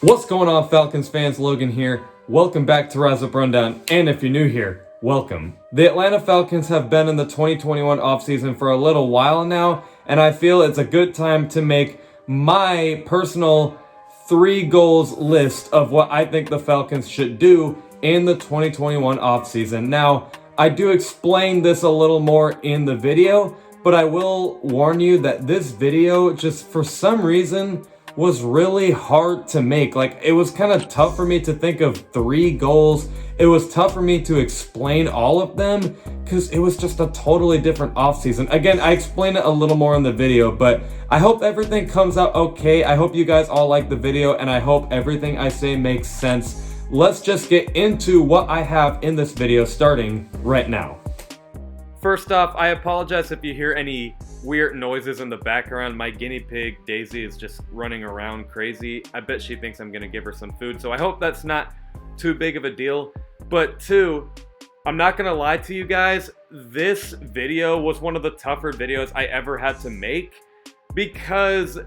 What's going on, Falcons fans? Logan here. Welcome back to Rise Up Rundown, and if you're new here, welcome. The Atlanta Falcons have been in the 2021 offseason for a little while now, and I feel it's a good time to make my personal 3 goals list of what I think the Falcons should do in the 2021 offseason. Now, I do explain this a little more in the video, but I will warn you that this video, just for some reason, was really hard to make. Like, it was kind of tough for me to think of 3 goals. It was tough for me to explain all of them because it was just a totally different offseason. Again, I explained it a little more in the video, but I hope everything comes out okay. I hope you guys all like the video, and I hope everything I say makes sense. Let's just get into what I have in this video starting right now. First off, I apologize if you hear any weird noises in the background. My guinea pig, Daisy, is just running around crazy. I bet she thinks I'm gonna give her some food, so I hope that's not too big of a deal. But 2, I'm not gonna lie to you guys, this video was one of the tougher videos I ever had to make, because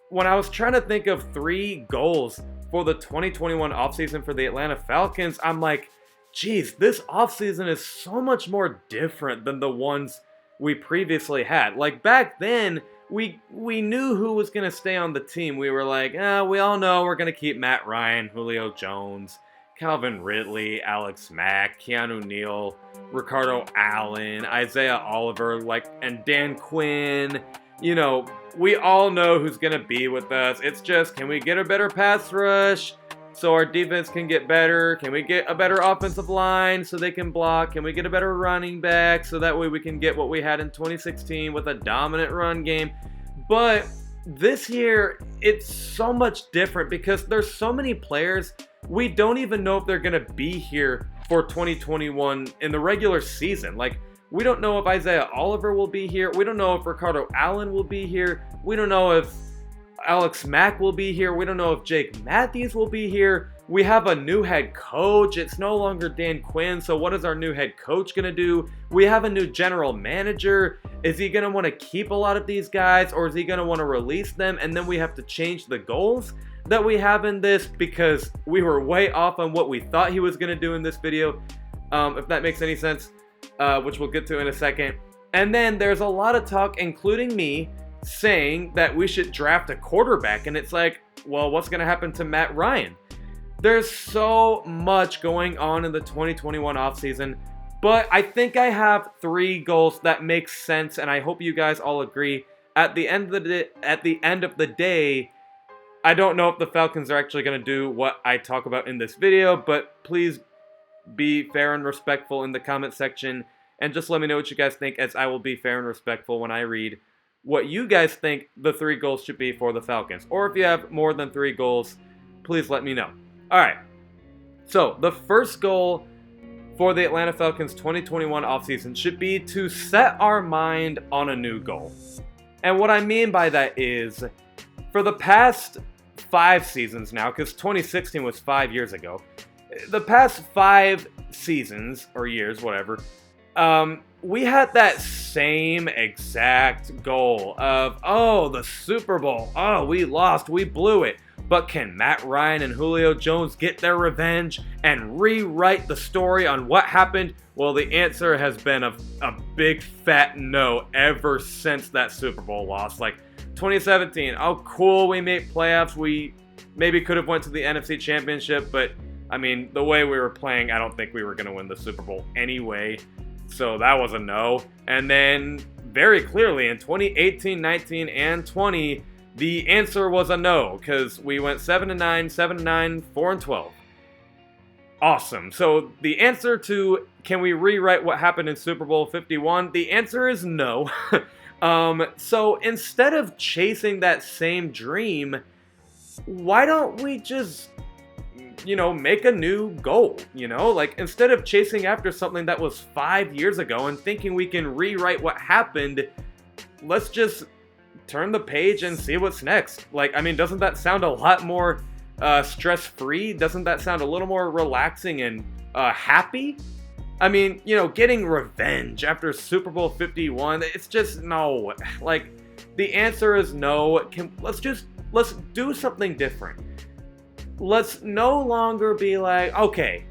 when I was trying to think of 3 goals for the 2021 offseason for the Atlanta Falcons, I'm like, geez, this offseason is so much more different than the ones we previously had. Like, back then, we knew who was going to stay on the team. We were like, we all know we're going to keep Matt Ryan, Julio Jones, Calvin Ridley, Alex Mack, Keanu Neal, Ricardo Allen, Isaiah Oliver, and Dan Quinn. You know, we all know who's going to be with us. It's just, can we get a better pass rush so our defense can get better? Can we get a better offensive line so they can block? Can we get a better running back so that way we can get what we had in 2016 with a dominant run game? But this year, it's so much different because there's so many players we don't even know if they're going to be here for 2021 in the regular season. Like, we don't know if Isaiah Oliver will be here. We don't know if Ricardo Allen will be here. We don't know if Alex Mack will be here. We don't know if Jake Matthews will be here. We have a new head coach. It's no longer Dan Quinn. So what is our new head coach going to do? We have a new general manager. Is he going to want to keep a lot of these guys, or is he going to want to release them? And then we have to change the goals that we have in this because we were way off on what we thought he was going to do in this video. If that makes any sense, which we'll get to in a second. And then there's a lot of talk, including me, saying that we should draft a quarterback, and it's like, well, what's going to happen to Matt Ryan? There's so much going on in the 2021 offseason, but I think I have 3 goals that make sense, and I hope you guys all agree. At the end of the day, I don't know if the Falcons are actually going to do what I talk about in this video, but please be fair and respectful in the comment section, and just let me know what you guys think, as I will be fair and respectful when I read what you guys think the 3 goals should be for the Falcons. Or if you have more than 3 goals, please let me know. Alright, so the first goal for the Atlanta Falcons 2021 offseason should be to set our mind on a new goal. And what I mean by that is, for the past 5 seasons now, because 2016 was 5 years ago, the past 5 seasons, or years, whatever, we had that same exact goal of, oh, the Super Bowl, oh, we lost, we blew it. But can Matt Ryan and Julio Jones get their revenge and rewrite the story on what happened? Well, the answer has been a big fat no ever since that Super Bowl loss. Like 2017, oh cool, we made playoffs, we maybe could have went to the NFC Championship, but I mean, the way we were playing, I don't think we were going to win the Super Bowl anyway. So that was a no. And then very clearly in 2018, 19, and 20, the answer was a no, because we went 7-9, 7-9, 4-12. Awesome. So the answer to, can we rewrite what happened in Super Bowl 51? The answer is no. So instead of chasing that same dream, why don't we just, make a new goal, like instead of chasing after something that was 5 years ago and thinking we can rewrite what happened, let's just turn the page and see what's next. Like, I mean, doesn't that sound a lot more stress-free? Doesn't that sound a little more relaxing and happy? I mean, getting revenge after Super Bowl 51, it's just no. Like, the answer is no. Let's do something different. let's no longer be like, okay,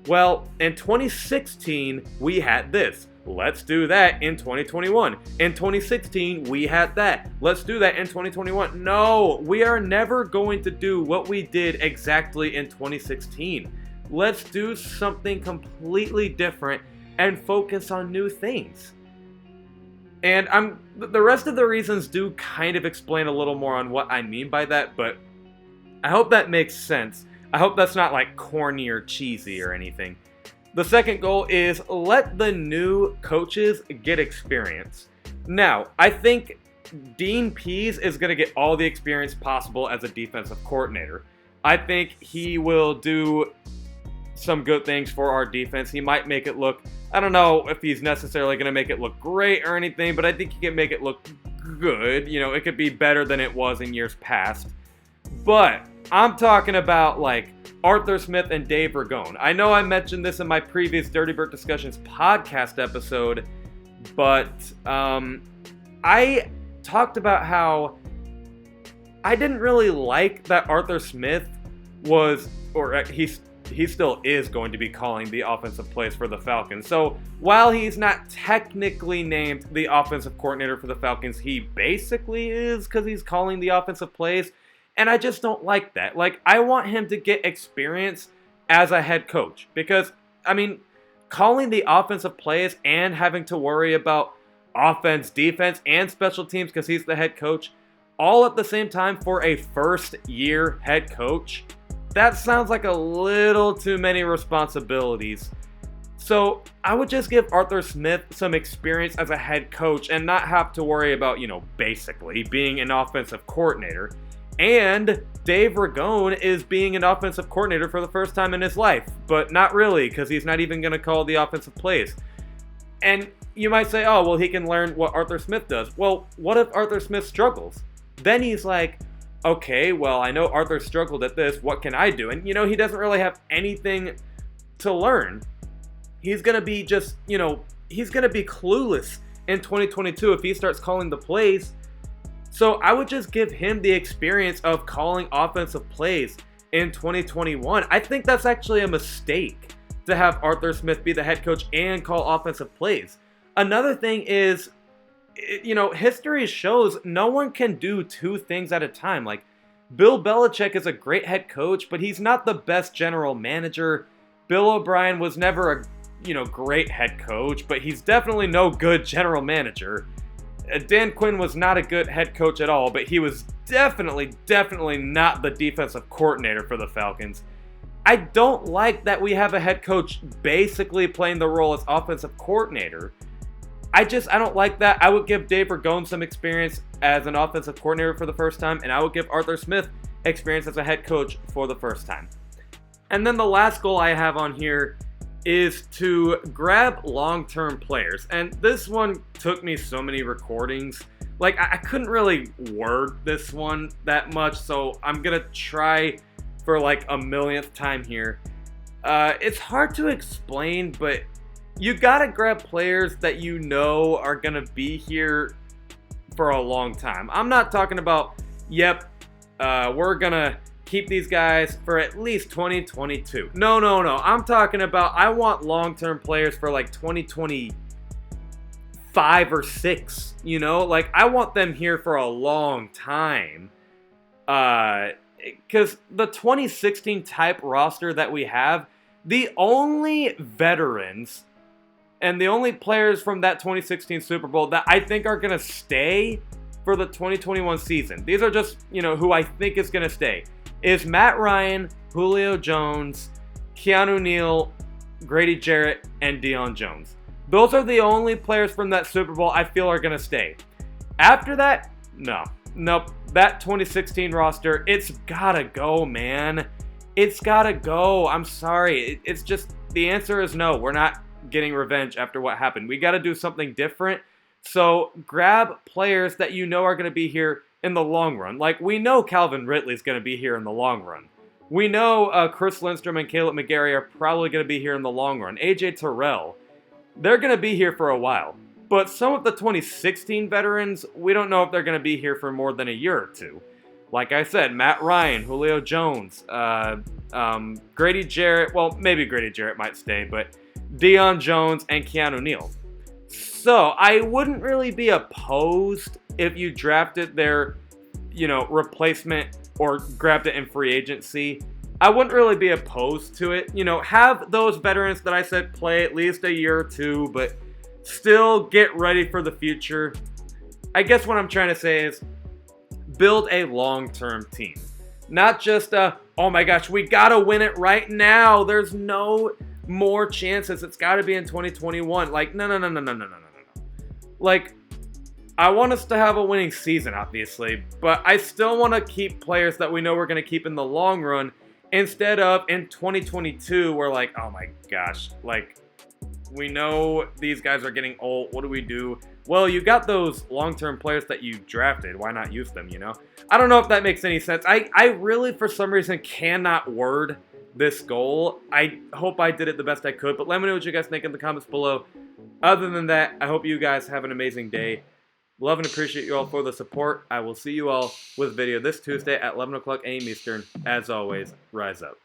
well, in 2016, we had this. Let's do that in 2021. In 2016, we had that. Let's do that in 2021. No, we are never going to do what we did exactly in 2016. Let's do something completely different and focus on new things. And the rest of the reasons do kind of explain a little more on what I mean by that, but I hope that makes sense. I hope that's not like corny or cheesy or anything. The second goal is let the new coaches get experience. Now, I think Dean Pease is going to get all the experience possible as a defensive coordinator. I think he will do some good things for our defense. He might make it look, I don't know if he's necessarily going to make it look great or anything, but I think he can make it look good. You know, it could be better than it was in years past. But I'm talking about like Arthur Smith and Dave Ragone. I know I mentioned this in my previous Dirty Bird Discussions podcast episode, but I talked about how I didn't really like that Arthur Smith was, or he still is going to be calling the offensive plays for the Falcons. So while he's not technically named the offensive coordinator for the Falcons, he basically is because he's calling the offensive plays. And I just don't like that. Like, I want him to get experience as a head coach. Because, I mean, calling the offensive plays and having to worry about offense, defense, and special teams because he's the head coach, all at the same time for a first-year head coach, that sounds like a little too many responsibilities. So I would just give Arthur Smith some experience as a head coach and not have to worry about, basically being an offensive coordinator. And Dave Ragone is being an offensive coordinator for the first time in his life, but not really, because he's not even going to call the offensive plays. And you might say, oh, well, he can learn what Arthur Smith does. Well, what if Arthur Smith struggles? Then he's like, okay, well, I know Arthur struggled at this. What can I do? And, he doesn't really have anything to learn. He's going to be just, he's going to be clueless in 2022 if he starts calling the plays. So I would just give him the experience of calling offensive plays in 2021. I think that's actually a mistake to have Arthur Smith be the head coach and call offensive plays. Another thing is, history shows no one can do two things at a time. Like, Bill Belichick is a great head coach, but he's not the best general manager. Bill O'Brien was never a, great head coach, but he's definitely no good general manager. Dan Quinn was not a good head coach at all, but he was definitely not the defensive coordinator for the Falcons. I don't like that we have a head coach basically playing the role as offensive coordinator. I don't like that. I would give Dave Ragone some experience as an offensive coordinator for the first time, and I would give Arthur Smith experience as a head coach for the first time. And then the last goal I have on here is to grab long-term players. And this one took me so many recordings. Like, I couldn't really word this one that much, so I'm gonna try for like a millionth time here. It's hard to explain, but you gotta grab players that are gonna be here for a long time. I'm not talking about, we're gonna keep these guys for at least 2022. No. I'm talking about, I want long-term players for like 2025 or 6, Like, I want them here for a long time. Because the 2016 type roster that we have, the only veterans and the only players from that 2016 Super Bowl that I think are going to stay for the 2021 season, these are just, who I think is going to stay, is Matt Ryan, Julio Jones, Keanu Neal, Grady Jarrett, and Deion Jones. Those are the only players from that Super Bowl I feel are going to stay. After that, nope. That 2016 roster, it's got to go, man. It's got to go. I'm sorry. It's just, the answer is no. We're not getting revenge after what happened. We got to do something different. So grab players that are going to be here in the long run. Like, we know Calvin Ridley's going to be here in the long run. We know Chris Lindstrom and Caleb McGarry are probably going to be here in the long run. AJ Terrell, they're going to be here for a while. But some of the 2016 veterans, we don't know if they're going to be here for more than a year or two. Like I said, Matt Ryan, Julio Jones, Grady Jarrett. Well, maybe Grady Jarrett might stay, but Deion Jones and Keanu Neal. So I wouldn't really be opposed if you drafted their, replacement or grabbed it in free agency. I wouldn't really be opposed to it. Have those veterans that I said play at least a year or two, but still get ready for the future. I guess what I'm trying to say is build a long-term team. Not just oh my gosh, we gotta win it right now. There's no more chances. It's gotta be in 2021. Like, no. Like, I want us to have a winning season, obviously, but I still want to keep players that we know we're going to keep in the long run instead of in 2022, we're like, oh my gosh, like, we know these guys are getting old. What do we do? Well, you got those long-term players that you drafted. Why not use them, I don't know if that makes any sense. I really, for some reason, cannot word this goal. I hope I did it the best I could, but let me know what you guys think in the comments below. Other than that, I hope you guys have an amazing day. Love and appreciate you all for the support. I will see you all with a video this Tuesday at 11 o'clock a.m. Eastern. As always, rise up.